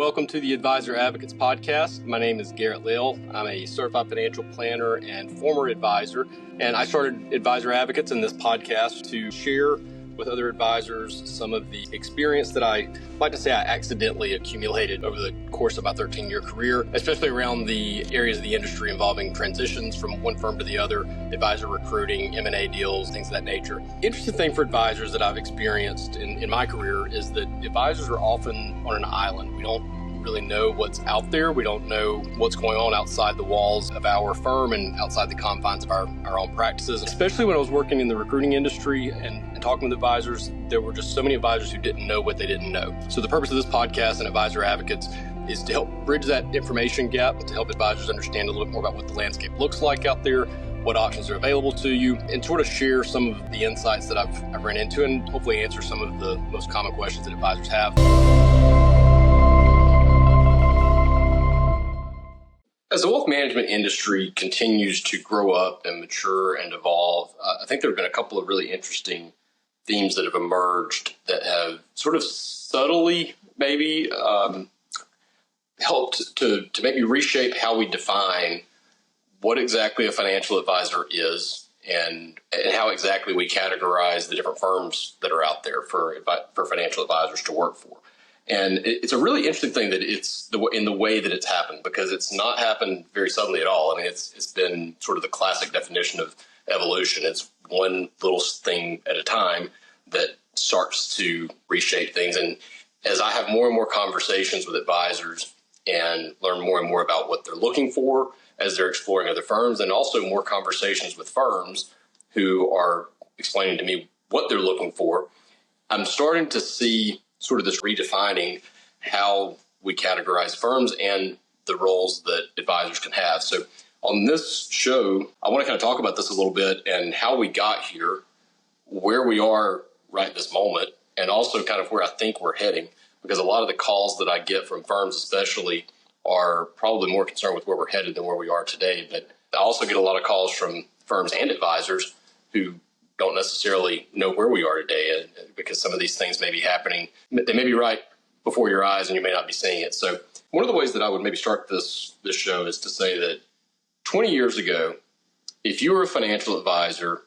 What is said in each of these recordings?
welcome to the Advisor Advocates Podcast. My name is Garrett Lill. I'm a certified financial planner and former advisor, and I started Advisor Advocates in this podcast to share with other advisors some of the experience that I like to say I accidentally accumulated over the course of my 13-year career, especially around the areas of the industry involving transitions from one firm to the other, advisor recruiting, M&A deals, things of that nature. Interesting thing for advisors that I've experienced in my career is that advisors are often on an island. We don't really know what's out there. We don't know what's going on outside the walls of our firm and outside the confines of our own practices. Especially when I was working in the recruiting industry and talking with advisors, there were just so many advisors who didn't know what they didn't know. So the purpose of this podcast and Advisor Advocates is to help bridge that information gap, to help advisors understand a little bit more about what the landscape looks like out there, what options are available to you, and sort of share some of the insights that I've run into and hopefully answer some of the most common questions that advisors have. As the wealth management industry continues to grow up and mature and evolve, I think there have been a couple of really interesting themes that have emerged that have sort of subtly maybe helped to maybe reshape how we define what exactly a financial advisor is and how exactly we categorize the different firms that are out there for financial advisors to work for. And it's a really interesting thing that it's in the way that it's happened, because it's not happened very suddenly at all. I mean, it's been sort of the classic definition of evolution. It's one little thing at a time that starts to reshape things. And as I have more and more conversations with advisors and learn more and more about what they're looking for as they're exploring other firms, and also more conversations with firms who are explaining to me what they're looking for, I'm starting to see sort of this redefining how we categorize firms and the roles that advisors can have. So on this show, I want to kind of talk about this a little bit and how we got here, where we are right this moment, and also kind of where I think we're heading, because a lot of the calls that I get from firms especially are probably more concerned with where we're headed than where we are today. But I also get a lot of calls from firms and advisors who don't necessarily know where we are today, because some of these things may be happening. They may be right before your eyes and you may not be seeing it. So one of the ways that I would maybe start this show is to say that 20 years ago, if you were a financial advisor,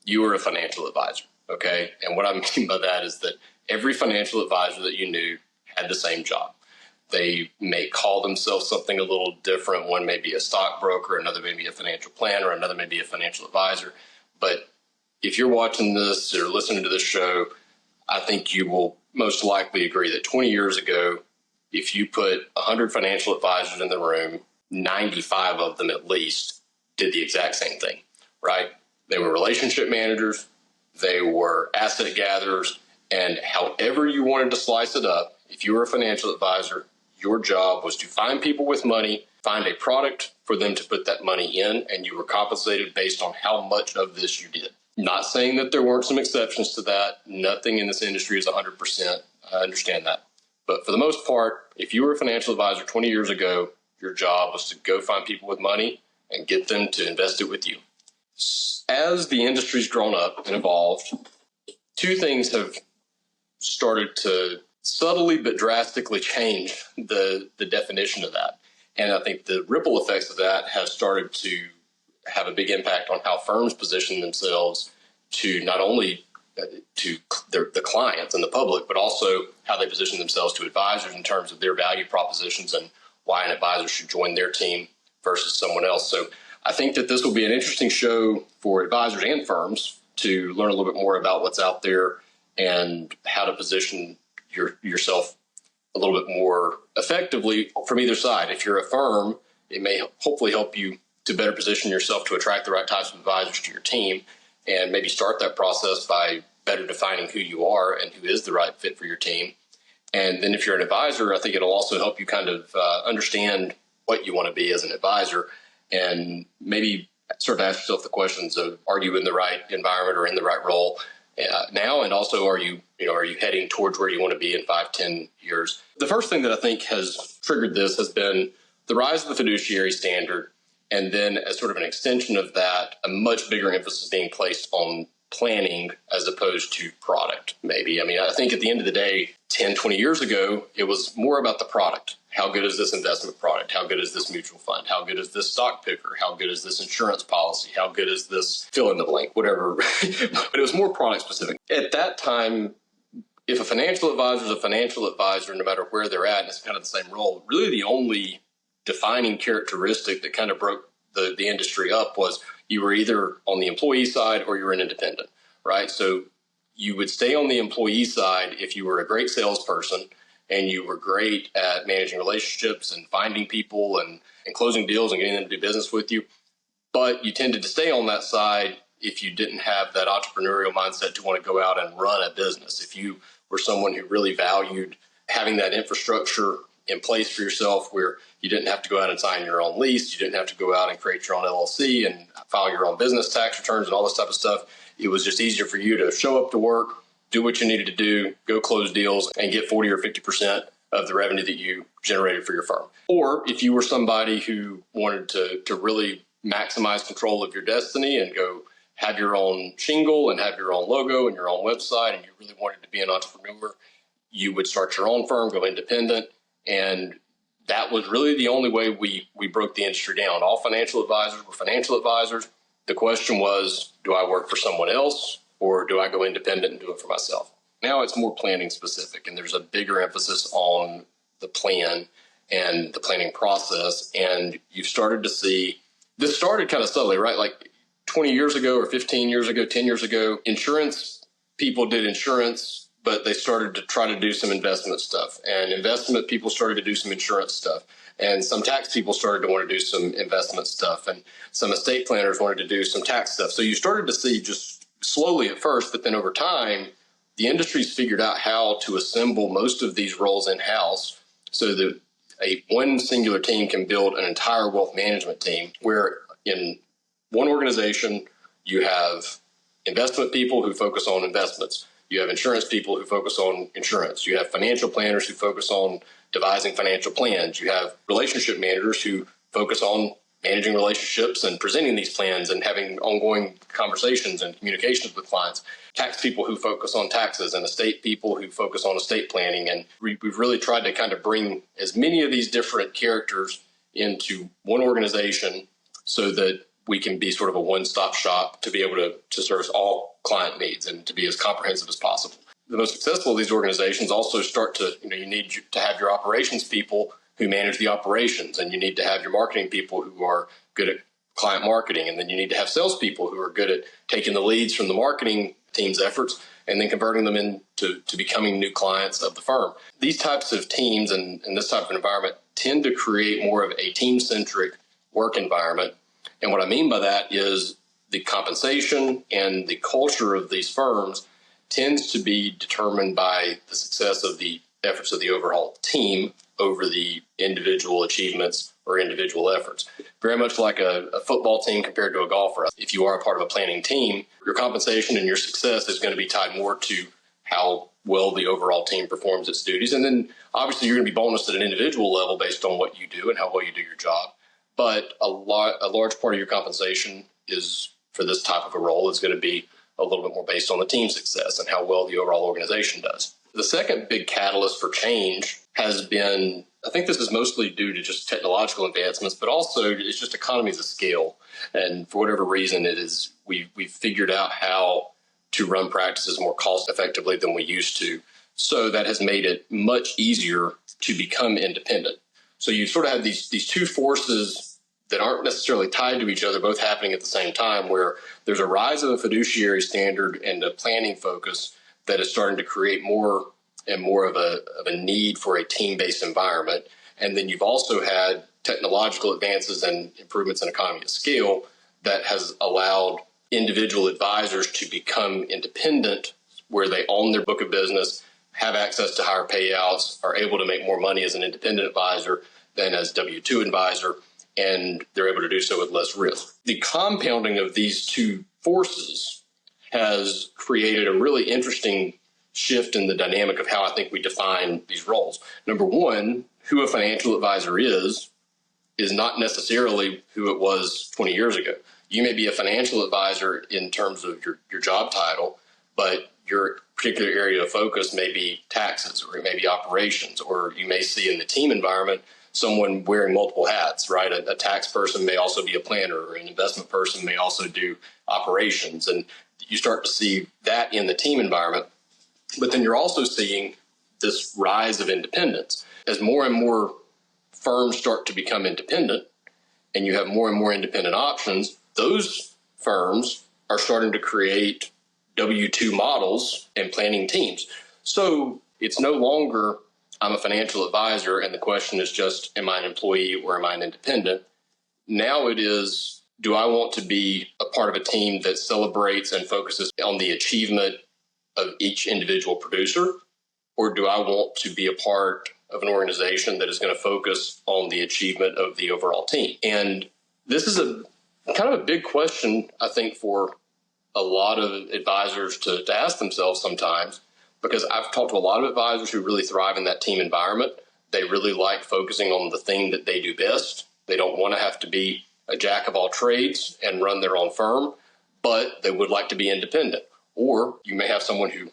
you were a financial advisor, okay? And what I mean by that is that every financial advisor that you knew had the same job. They may call themselves something a little different. One may be a stockbroker, another may be a financial planner, another may be a financial advisor. But if you're watching this or listening to this show, I think you will most likely agree that 20 years ago, if you put 100 financial advisors in the room, 95 of them at least did the exact same thing, right? They were relationship managers, they were asset gatherers, and however you wanted to slice it up, if you were a financial advisor, your job was to find people with money, find a product for them to put that money in, and you were compensated based on how much of this you did. Not saying that there weren't some exceptions to that. Nothing in this industry is 100%. I understand that. But for the most part, if you were a financial advisor 20 years ago, your job was to go find people with money and get them to invest it with you. As the industry's grown up and evolved, two things have started to subtly but drastically change the definition of that. And I think the ripple effects of that have started to have a big impact on how firms position themselves to not only to the clients and the public, but also how they position themselves to advisors in terms of their value propositions and why an advisor should join their team versus someone else. So I think that this will be an interesting show for advisors and firms to learn a little bit more about what's out there and how to position yourself a little bit more effectively from either side. If you're a firm, it may hopefully help you to better position yourself to attract the right types of advisors to your team, and maybe start that process by better defining who you are and who is the right fit for your team. And then if you're an advisor, I think it'll also help you kind of understand what you want to be as an advisor, and maybe sort of ask yourself the questions of, are you in the right environment or in the right role now? And also, are you heading towards where you want to be in 5-10 years? The first thing that I think has triggered this has been the rise of the Fiduciary Standard. And then as sort of an extension of that, a much bigger emphasis being placed on planning as opposed to product, maybe. I mean, I think at the end of the day, 10, 20 years ago, it was more about the product. How good is this investment product? How good is this mutual fund? How good is this stock picker? How good is this insurance policy? How good is this fill in the blank, whatever. But it was more product specific. At that time, if a financial advisor is a financial advisor, no matter where they're at, and it's kind of the same role, really the only defining characteristic that kind of broke the industry up was you were either on the employee side or you were an independent, right? So you would stay on the employee side if you were a great salesperson and you were great at managing relationships and finding people and closing deals and getting them to do business with you. But you tended to stay on that side if you didn't have that entrepreneurial mindset to want to go out and run a business. If you were someone who really valued having that infrastructure in place for yourself where you didn't have to go out and sign your own lease, you didn't have to go out and create your own LLC and file your own business tax returns and all this type of stuff. It was just easier for you to show up to work, do what you needed to do, go close deals, and get 40 or 50% of the revenue that you generated for your firm. Or if you were somebody who wanted to really maximize control of your destiny and go have your own shingle and have your own logo and your own website, and you really wanted to be an entrepreneur, you would start your own firm, go independent. And that was really the only way we broke the industry down. All financial advisors were financial advisors. The question was, do I work for someone else or do I go independent and do it for myself? Now it's more planning specific, and there's a bigger emphasis on the plan and the planning process. And you've started to see, this started kind of subtly, right? Like 20 years ago or 15 years ago, 10 years ago, insurance people did insurance, but they started to try to do some investment stuff, and investment people started to do some insurance stuff, and some tax people started to want to do some investment stuff, and some estate planners wanted to do some tax stuff. So you started to see, just slowly at first, but then over time, the industry's figured out how to assemble most of these roles in-house so that one singular team can build an entire wealth management team, where in one organization you have investment people who focus on investments. You have insurance people who focus on insurance. You have financial planners who focus on devising financial plans. You have relationship managers who focus on managing relationships and presenting these plans and having ongoing conversations and communications with clients. Tax people who focus on taxes, and estate people who focus on estate planning. And we've really tried to kind of bring as many of these different characters into one organization so that we can be sort of a one-stop shop to be able to service all client needs and to be as comprehensive as possible. The most successful of these organizations also start to, you need to have your operations people who manage the operations, and you need to have your marketing people who are good at client marketing, and then you need to have salespeople who are good at taking the leads from the marketing team's efforts and then converting them into becoming new clients of the firm. These types of teams and this type of environment tend to create more of a team-centric work environment. And what I mean by that is the compensation and the culture of these firms tends to be determined by the success of the efforts of the overall team over the individual achievements or individual efforts. Very much like a football team compared to a golfer. If you are a part of a planning team, your compensation and your success is going to be tied more to how well the overall team performs its duties. And then obviously you're going to be bonused at an individual level based on what you do and how well you do your job. But a large part of your compensation is, for this type of a role, is going to be a little bit more based on the team success and how well the overall organization does. The second big catalyst for change has been, I think this is mostly due to just technological advancements, but also it's just economies of scale. And for whatever reason it is, we've figured out how to run practices more cost effectively than we used to. So that has made it much easier to become independent. So you sort of have these two forces that aren't necessarily tied to each other, both happening at the same time, where there's a rise of a fiduciary standard and a planning focus that is starting to create more and more of a need for a team-based environment. And then you've also had technological advances and improvements in economy of scale that has allowed individual advisors to become independent, where they own their book of business, have access to higher payouts, are able to make more money as an independent advisor than as W-2 advisor, and they're able to do so with less risk. The compounding of these two forces has created a really interesting shift in the dynamic of how I think we define these roles. Number one, who a financial advisor is not necessarily who it was 20 years ago. You may be a financial advisor in terms of your job title, but your particular area of focus may be taxes, or it may be operations, or you may see in the team environment someone wearing multiple hats, right? A tax person may also be a planner, or an investment person may also do operations. And you start to see that in the team environment. But then you're also seeing this rise of independence. As more and more firms start to become independent and you have more and more independent options, those firms are starting to create W-2 models and planning teams. So it's no longer, I'm a financial advisor, and the question is just, am I an employee or am I an independent? Now it is, do I want to be a part of a team that celebrates and focuses on the achievement of each individual producer? Or do I want to be a part of an organization that is going to focus on the achievement of the overall team? And this is a kind of a big question, I think, for a lot of advisors to ask themselves sometimes, because I've talked to a lot of advisors who really thrive in that team environment. They really like focusing on the thing that they do best. They don't want to have to be a jack of all trades and run their own firm, but they would like to be independent. Or you may have someone who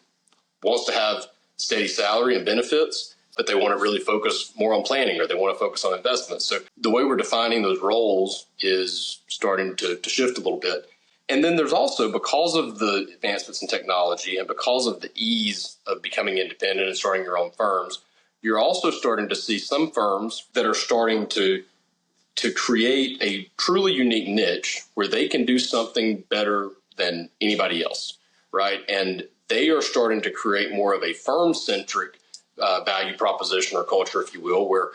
wants to have steady salary and benefits, but they want to really focus more on planning, or they want to focus on investments. So the way we're defining those roles is starting to shift a little bit. And then there's also, because of the advancements in technology and because of the ease of becoming independent and starting your own firms, you're also starting to see some firms that are starting to create a truly unique niche where they can do something better than anybody else, right? And they are starting to create more of a firm-centric value proposition or culture, if you will, where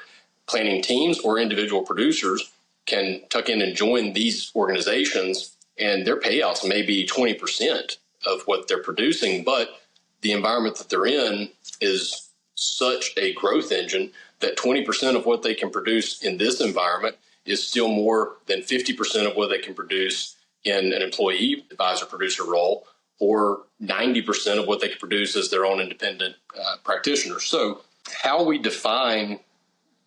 planning teams or individual producers can tuck in and join these organizations, and their payouts may be 20% of what they're producing, but the environment that they're in is such a growth engine that 20% of what they can produce in this environment is still more than 50% of what they can produce in an employee advisor producer role, or 90% of what they can produce as their own independent practitioner. So how we define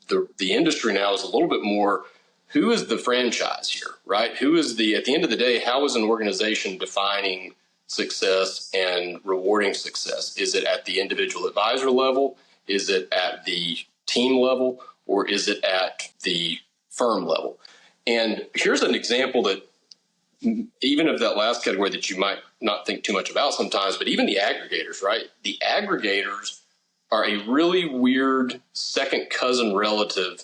the industry now is a little bit more, who is the franchise here, right? Who is at the end of the day, how is an organization defining success and rewarding success? Is it at the individual advisor level? Is it at the team level? Or is it at the firm level? And here's an example that, even of that last category that you might not think too much about sometimes, but even the aggregators, right? The aggregators are a really weird second cousin relative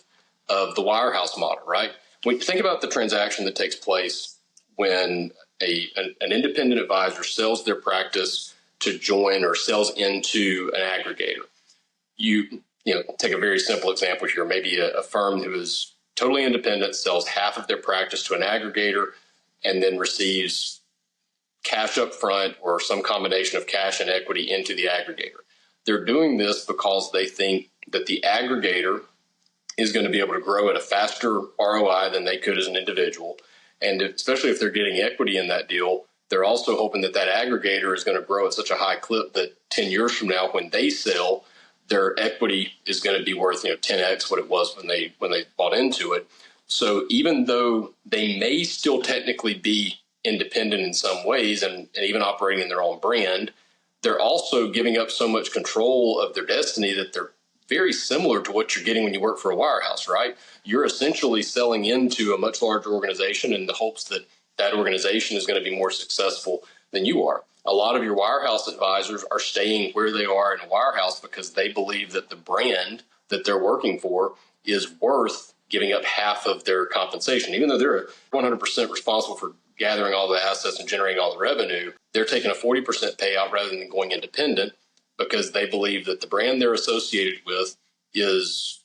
of the wirehouse model, right? When you think about the transaction that takes place when an independent advisor sells their practice to join or sells into an aggregator, you take a very simple example here. Maybe a firm who is totally independent sells half of their practice to an aggregator and then receives cash up front or some combination of cash and equity into the aggregator. They're doing this because they think that the aggregator is going to be able to grow at a faster ROI than they could as an individual. And especially if they're getting equity in that deal, they're also hoping that that aggregator is going to grow at such a high clip that 10 years from now, when they sell, their equity is going to be worth 10x what it was when they bought into it. So even though they may still technically be independent in some ways and even operating in their own brand, they're also giving up so much control of their destiny that they're very similar to what you're getting when you work for a wirehouse, right? You're essentially selling into a much larger organization in the hopes that that organization is going to be more successful than you are. A lot of your wirehouse advisors are staying where they are in a wirehouse because they believe that the brand that they're working for is worth giving up half of their compensation. Even though they're 100% responsible for gathering all the assets and generating all the revenue, they're taking a 40% payout rather than going independent because they believe that the brand they're associated with is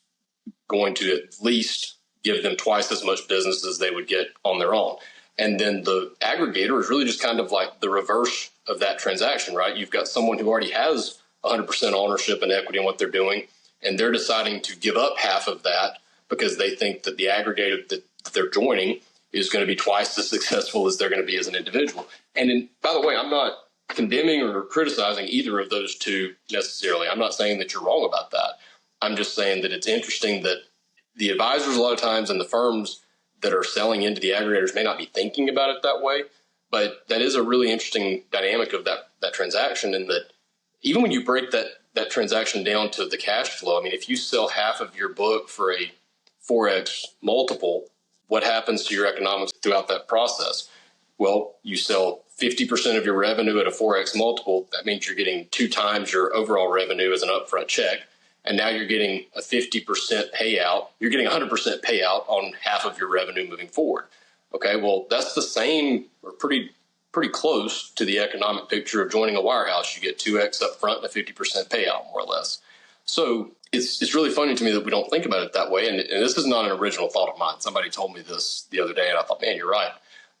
going to at least give them twice as much business as they would get on their own. And then the aggregator is really just kind of like the reverse of that transaction, right? You've got someone who already has 100% ownership and equity in what they're doing, and they're deciding to give up half of that because they think that the aggregator that they're joining is going to be twice as successful as they're going to be as an individual. And by the way, I'm not condemning or criticizing either of those two necessarily. I'm not saying that you're wrong about that. I'm just saying that it's interesting that the advisors a lot of times and the firms, that are selling into the aggregators may not be thinking about it that way. But that is a really interesting dynamic of that transaction, in that even when you break that transaction down to the cash flow, I mean, if you sell half of your book for a 4x multiple, what happens to your economics throughout that process? Well, you sell 50% of your revenue at a 4x multiple. That means you're getting 2 times your overall revenue as an upfront check. And now you're getting a 50% payout. You're getting 100% payout on half of your revenue moving forward. Okay, well, that's the same or pretty close to the economic picture of joining a wirehouse. You get 2x up front and a 50% payout, more or less. So it's really funny to me that we don't think about it that way. And this is not an original thought of mine. Somebody told me this the other day, and I thought, man, you're right.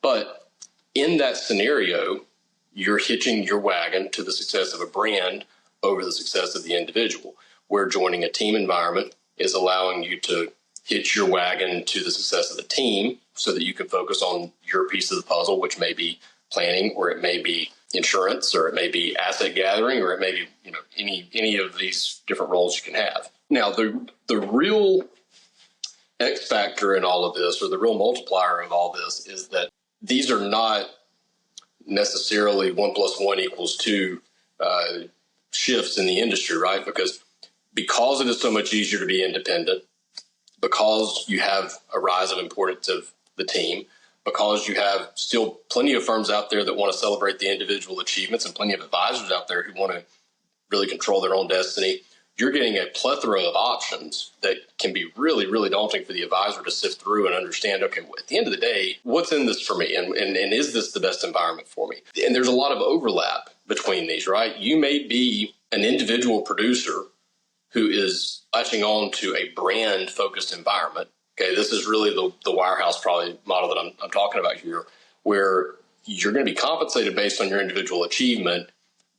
But in that scenario, you're hitching your wagon to the success of a brand over the success of the individual, where joining a team environment is allowing you to hitch your wagon to the success of the team so that you can focus on your piece of the puzzle, which may be planning, or it may be insurance, or it may be asset gathering, or it may be, any of these different roles you can have. Now, the real X factor in all of this, or the real multiplier of all this, is that these are not necessarily 1 + 1 = 2 shifts in the industry, right? Because it is so much easier to be independent, because you have a rise of importance of the team, because you have still plenty of firms out there that want to celebrate the individual achievements, and plenty of advisors out there who want to really control their own destiny, you're getting a plethora of options that can be really, really daunting for the advisor to sift through and understand, okay, at the end of the day, what's in this for me? And is this the best environment for me? And there's a lot of overlap between these, right? You may be an individual producer who is latching on to a brand-focused environment. Okay, this is really the wirehouse probably model that I'm talking about here, where you're going to be compensated based on your individual achievement,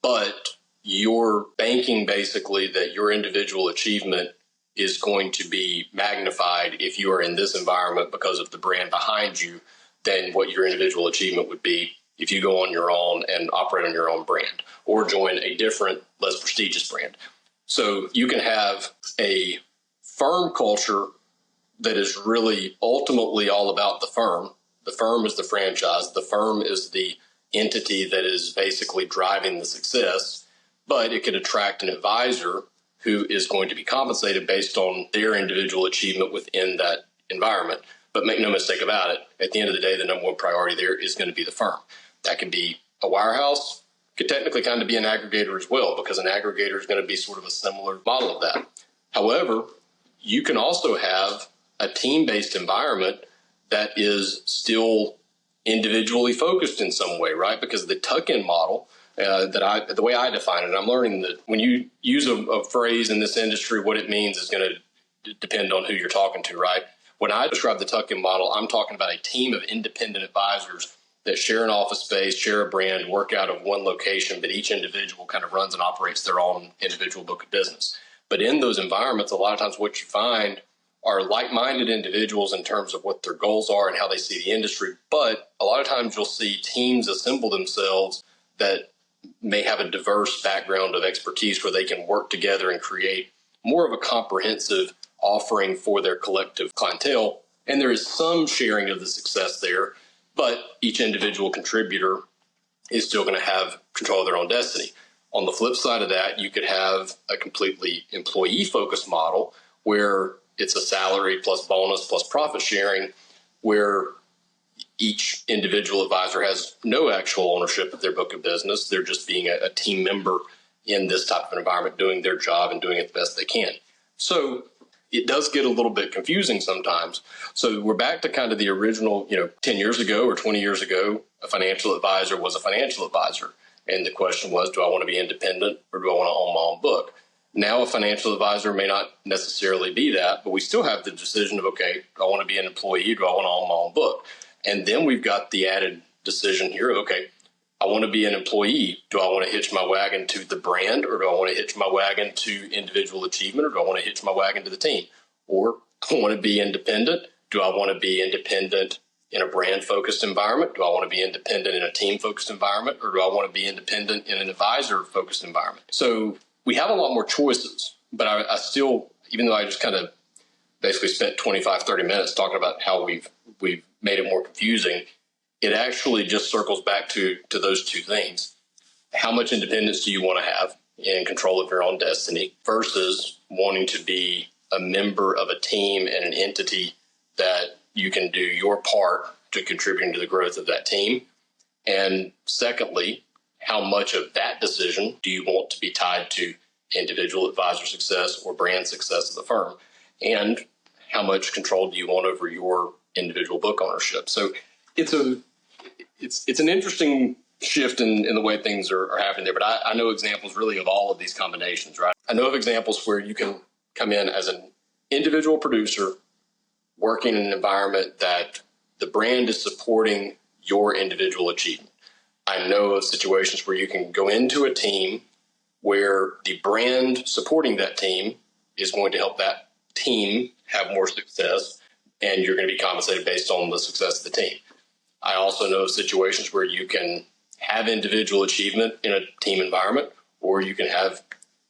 but you're banking basically that your individual achievement is going to be magnified if you are in this environment because of the brand behind you than what your individual achievement would be if you go on your own and operate on your own brand or join a different, less prestigious brand. So you can have a firm culture that is really ultimately all about the firm. The firm is the franchise. The firm is the entity that is basically driving the success, but it could attract an advisor who is going to be compensated based on their individual achievement within that environment. But make no mistake about it, at the end of the day, the number one priority there is going to be the firm. That could be a wirehouse, could technically kind of be an aggregator as well, because an aggregator is going to be sort of a similar model of that. However, you can also have a team-based environment that is still individually focused in some way, right? Because the tuck-in model, the way I define it, I'm learning that when you use a phrase in this industry, what it means is going to depend on who you're talking to, right? When I describe the tuck-in model, I'm talking about a team of independent advisors that share an office space, share a brand, work out of one location, but each individual kind of runs and operates their own individual book of business. But in those environments, a lot of times what you find are like-minded individuals in terms of what their goals are and how they see the industry. But a lot of times you'll see teams assemble themselves that may have a diverse background of expertise where they can work together and create more of a comprehensive offering for their collective clientele. And there is some sharing of the success there, but each individual contributor is still going to have control of their own destiny. On the flip side of that, you could have a completely employee-focused model where it's a salary plus bonus plus profit sharing, where each individual advisor has no actual ownership of their book of business. They're just being a team member in this type of environment, doing their job and doing it the best they can. So it does get a little bit confusing sometimes. So we're back to kind of the original, 10 years ago or 20 years ago, a financial advisor was a financial advisor. And the question was, do I want to be independent or do I want to own my own book? Now a financial advisor may not necessarily be that, but we still have the decision of, okay, do I want to be an employee? Do I want to own my own book? And then we've got the added decision here of, okay, I want to be an employee. Do I want to hitch my wagon to the brand, or do I want to hitch my wagon to individual achievement, or do I want to hitch my wagon to the team? Or I want to be independent. Do I want to be independent in a brand-focused environment? Do I want to be independent in a team-focused environment, or do I want to be independent in an advisor-focused environment? So we have a lot more choices, but I still, even though I just kind of basically spent 25, 30 minutes talking about how we've made it more confusing. It actually just circles back to those two things. How much independence do you want to have in control of your own destiny versus wanting to be a member of a team and an entity that you can do your part to contributing to the growth of that team? And secondly, how much of that decision do you want to be tied to individual advisor success or brand success of the firm? And how much control do you want over your individual book ownership? So it's an interesting shift in the way things are happening there. But I know examples really of all of these combinations, right? I know of examples where you can come in as an individual producer working in an environment that the brand is supporting your individual achievement. I know of situations where you can go into a team where the brand supporting that team is going to help that team have more success, and you're going to be compensated based on the success of the team. I also know of situations where you can have individual achievement in a team environment, or you can have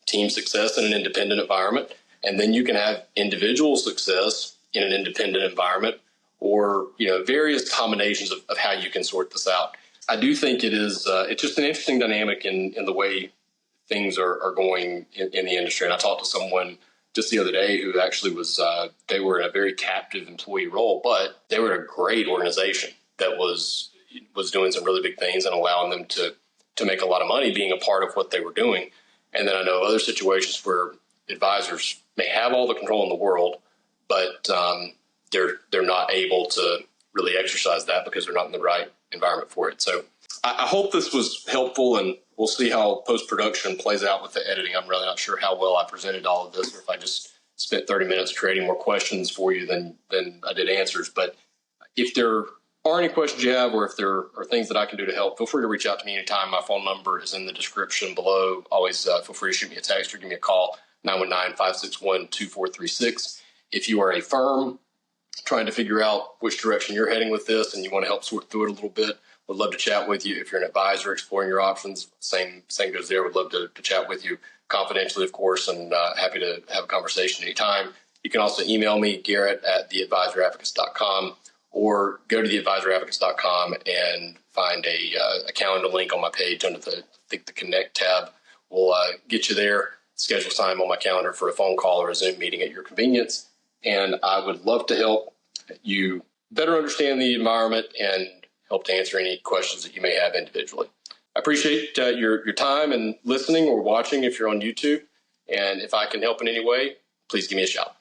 team success in an independent environment, and then you can have individual success in an independent environment, or various combinations of how you can sort this out. I do think it's just an interesting dynamic in the way things are going in the industry. And I talked to someone just the other day who actually they were in a very captive employee role, but they were in a great organization that was doing some really big things and allowing them to make a lot of money being a part of what they were doing. And then I know other situations where advisors may have all the control in the world, but they're not able to really exercise that because they're not in the right environment for it. So I hope this was helpful, and we'll see how post-production plays out with the editing. I'm really not sure how well I presented all of this, or if I just spent 30 minutes creating more questions for you than I did answers. But if there are any questions you have, or if there are things that I can do to help, feel free to reach out to me anytime. My phone number is in the description below. Always feel free to shoot me a text or give me a call, 919-561-2436. If you are a firm trying to figure out which direction you're heading with this and you want to help sort through it a little bit, would love to chat with you. If you're an advisor exploring your options, same goes there. Would love to chat with you confidentially, of course, and happy to have a conversation anytime. You can also email me, Garrett@theadvisoradvocates.com, or go to theadvisoradvocates.com and find a calendar link on my page under the Connect tab. We'll get you there, schedule time on my calendar for a phone call or a Zoom meeting at your convenience. And I would love to help you better understand the environment and help to answer any questions that you may have individually. I appreciate your time and listening or watching if you're on YouTube. And if I can help in any way, please give me a shout.